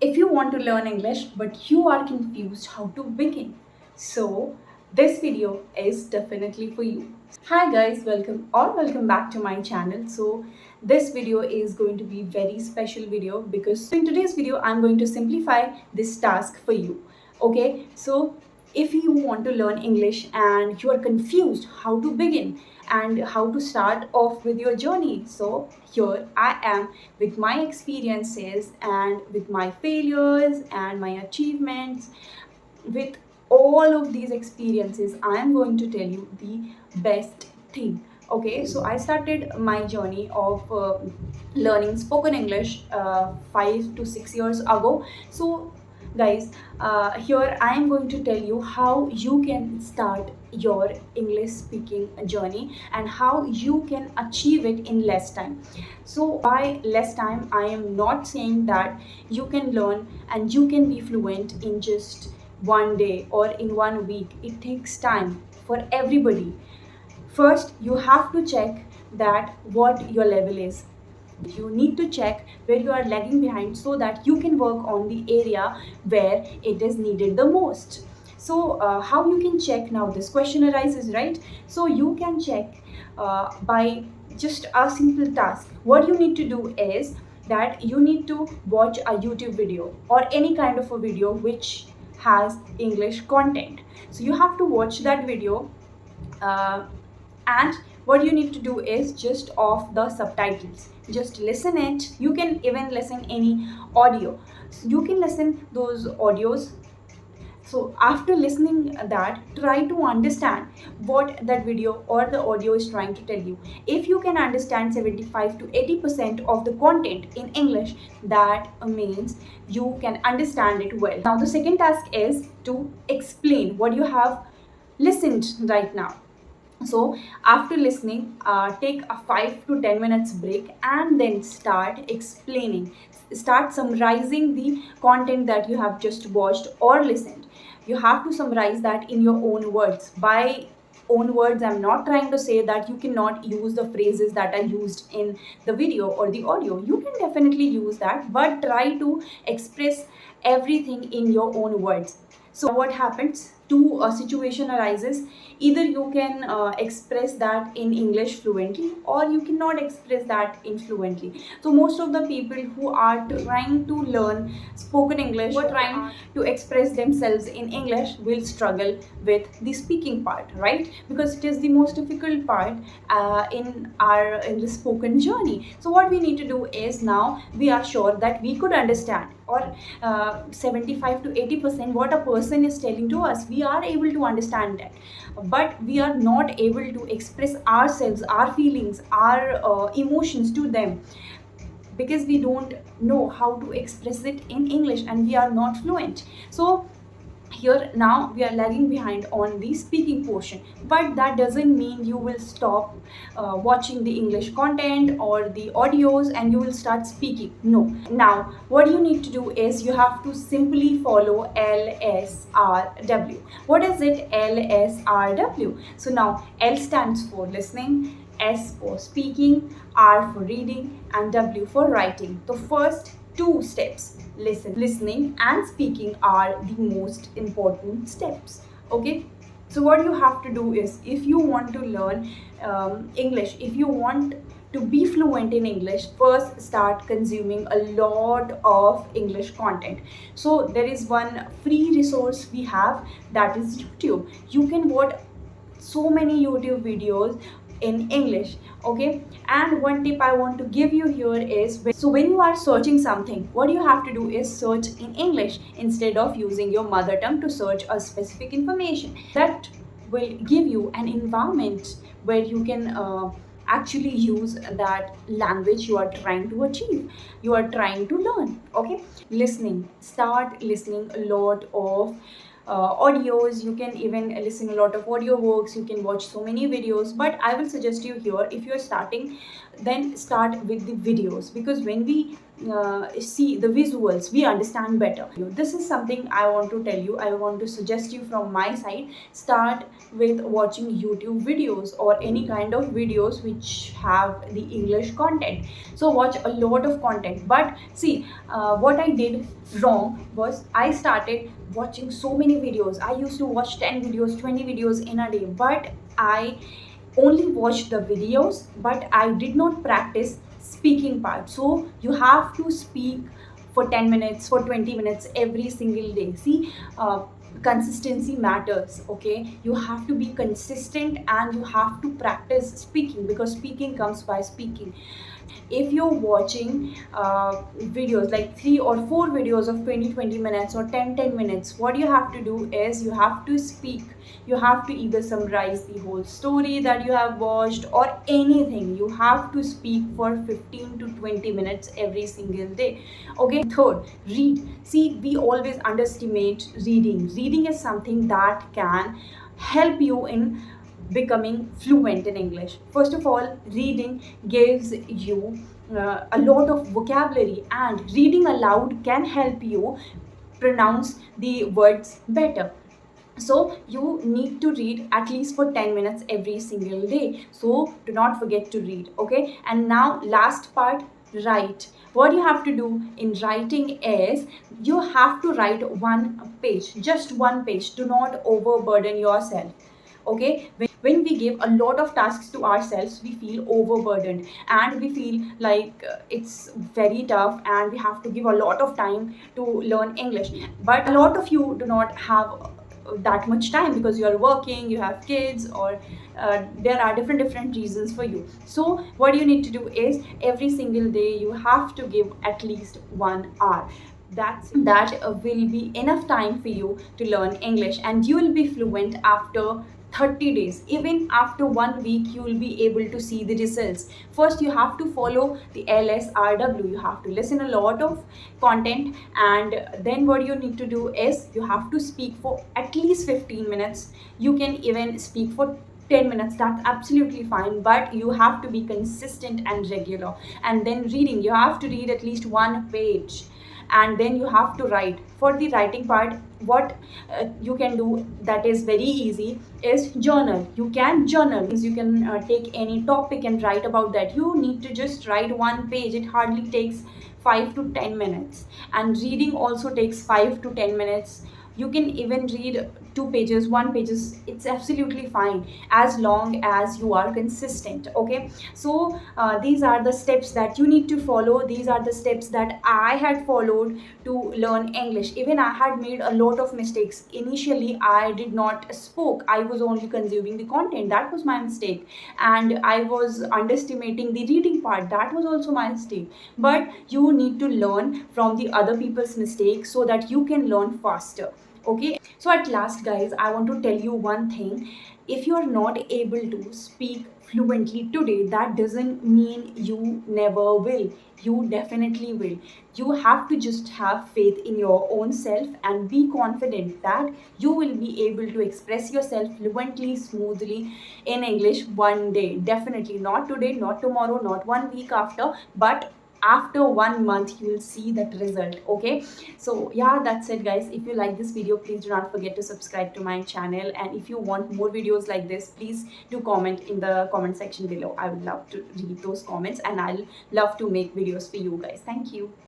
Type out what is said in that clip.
If you want to learn English but you are confused how to begin, so this video is definitely for you. Hi guys, welcome back to my channel. So this video is going to be very special video because in today's video I'm going to simplify this task for you. Okay, so if you want to learn English and you are confused how to begin and how to start off with your journey, so here I am with my experiences and with my failures and my achievements. With all of these experiences, I am going to tell you the best thing. Okay, so I started my journey of learning spoken English 5 to 6 years ago. So guys, here I am going to tell you how you can start your English speaking journey and how you can achieve it in less time. So by less time, I am not saying that you can learn and you can be fluent in just one day or in 1 week. It takes time for everybody. First, you have to check that what your level is. You need to check where you are lagging behind so that you can work on the area where it is needed the most. So how you can check now? This question arises, right? So you can check by just a simple task. What you need to do is that you need to watch a YouTube video or any kind of a video which has English content. So you have to watch that video, and what you need to do is just off the subtitles. Just listen it. You can even listen any audio. So you can listen those audios. So after listening that, try to understand what that video or the audio is trying to tell you. If you can understand 75 to 80% of the content in English, that means you can understand it well. Now the second task is to explain what you have listened right now. So after listening, take a 5 to 10 minutes break and then start explaining. Start summarizing the content that you have just watched or listened. You have to summarize that in your own words. By own words, I'm not trying to say that you cannot use the phrases that are used in the video or the audio. You can definitely use that, but try to express everything in your own words. So what happens? Two situation arises. Either you can express that in English fluently or you cannot express that in fluently. So most of the people who are trying to learn spoken English, who are trying to express themselves in English, will struggle with the speaking part, right? Because it is the most difficult part in the spoken journey. So what we need to do is, now we are sure that we could understand, or 75 to 80% what a person is telling to us, we are able to understand that, but we are not able to express ourselves, our feelings, our emotions to them, because we don't know how to express it in English and we are not fluent. So here now we are lagging behind on the speaking portion, but that doesn't mean you will stop watching the English content or the audios and you will start speaking. No. Now what you need to do is you have to simply follow LSRW. What is it? LSRW. So now L stands for listening, S for speaking, R for reading, and W for writing. The first two steps, listening and speaking, are the most important steps. Okay, so what you have to do is, if you want to learn English, if you want to be fluent in English, first start consuming a lot of English content. So there is one free resource we have, that is YouTube. You can watch so many YouTube videos in English. Okay, and one tip I want to give you here is, so when you are searching something, what you have to do is search in English instead of using your mother tongue to search a specific information. That will give you an environment where you can actually use that language you are trying to achieve, you are trying to learn. Okay, listening, start listening a lot of audios. You can even listen a lot of audio works, you can watch so many videos, but I will suggest you here, if you're starting, then start with the videos, because when we see the visuals, we understand better. This is something I want to tell you, I want to suggest you from my side. Start with watching YouTube videos or any kind of videos which have the English content. So watch a lot of content. But see, what I did wrong was I started watching so many videos. I used to watch 10 videos, 20 videos in a day, but I only watched the videos, but I did not practice speaking part. So you have to speak for 10 minutes, for 20 minutes every single day. See, consistency matters. Okay, you have to be consistent and you have to practice speaking, because speaking comes by speaking. If you're watching videos like 3 or 4 videos of 20 minutes or 10 minutes, what you have to do is you have to speak. You have to either summarize the whole story that you have watched or anything. You have to speak for 15 to 20 minutes every single day. Okay, third, read. See, we always underestimate reading. Reading is something that can help you in becoming fluent in English. First of all, reading gives you a lot of vocabulary, and reading aloud can help you pronounce the words better. So you need to read at least for 10 minutes every single day. So do not forget to read. Okay, and now last part, write. What you have to do in writing is you have to write one page, just one page. Do not overburden yourself. Okay, when we give a lot of tasks to ourselves, we feel overburdened and we feel like it's very tough and we have to give a lot of time to learn English. But a lot of you do not have that much time because you are working, you have kids, or there are different reasons for you. So what you need to do is every single day you have to give at least 1 hour. That will be enough time for you to learn English, and you will be fluent after 30 days. Even after 1 week, you will be able to see the results. First, you have to follow the LSRW. You have to listen a lot of content, and then what you need to do is you have to speak for at least 15 minutes. You can even speak for 10 minutes, that's absolutely fine, but you have to be consistent and regular. And then reading, you have to read at least one page, and then you have to write. For the writing part, what you can do that is very easy is journal. You can journal, you can take any topic and write about that. You need to just write one page. It hardly takes 5 to 10 minutes, and reading also takes 5 to 10 minutes. You can even read 2 pages, 1 pages, it's absolutely fine as long as you are consistent. Okay, so these are the steps that you need to follow. These are the steps that I had followed to learn English. Even I had made a lot of mistakes. Initially I did not spoke, I was only consuming the content. That was my mistake. And I was underestimating the reading part. That was also my mistake. But you need to learn from the other people's mistakes so that you can learn faster. Okay, so at last guys, I want to tell you one thing. If you are not able to speak fluently today, that doesn't mean you never will. You definitely will. You have to just have faith in your own self and be confident that you will be able to express yourself fluently, smoothly in English one day. Definitely not today, not tomorrow, not 1 week after, but after 1 month you will see that result. Okay, so yeah, that's it guys. If you like this video, please do not forget to subscribe to my channel, and if you want more videos like this, please do comment in the comment section below. I would love to read those comments and I'll love to make videos for you guys. Thank you.